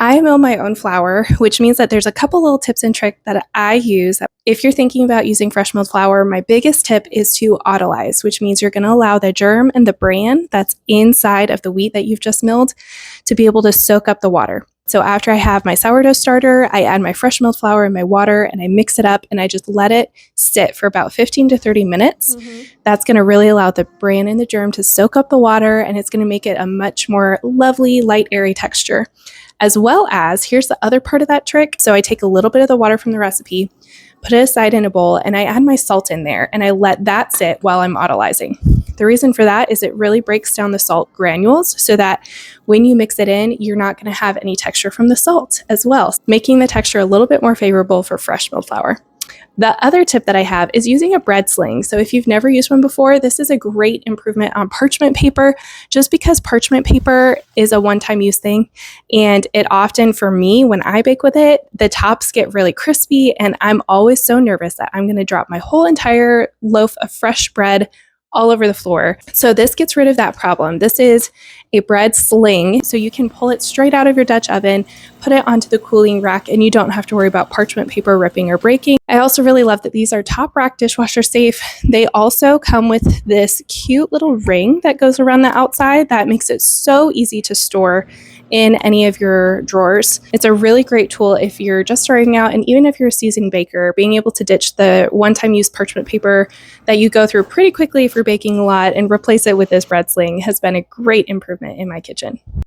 I mill my own flour, which means that there's a couple little tips and tricks that I use. If you're thinking about using fresh milled flour, my biggest tip is to autolyze, which means you're going to allow the germ and the bran that's inside of the wheat that you've just milled to be able to soak up the water. So after I have my sourdough starter, I add my fresh milled flour in my water and I mix it up and I just let it sit for about 15 to 30 minutes. That's going to really allow the bran and the germ to soak up the water, and it's going to make it a much more lovely, light, airy texture. As well as, here's the other part of that trick. So I take a little bit of the water from the recipe, put it aside in a bowl, and I add my salt in there, and I let that sit while I'm autolyzing. The reason for that is it really breaks down the salt granules so that when you mix it in, you're not going to have any texture from the salt as well, making the texture a little bit more favorable for fresh milled flour. The other tip that I have is using a bread sling. So if you've never used one before, this is a great improvement on parchment paper, just because parchment paper is a one-time use thing. And it often, for me, when I bake with it, the tops get really crispy and I'm always so nervous that I'm going to drop my whole entire loaf of fresh bread all over the floor. So this gets rid of that problem. This is a bread sling, so you can pull it straight out of your Dutch oven, put it onto the cooling rack, and you don't have to worry about parchment paper ripping or breaking. I also really love that these are top rack dishwasher safe. They also come with this cute little ring that goes around the outside that makes it so easy to store in any of your drawers. It's a really great tool if you're just starting out, and even if you're a seasoned baker, being able to ditch the one-time use parchment paper that you go through pretty quickly if you're baking a lot and replace it with this bread sling has been a great improvement in my kitchen.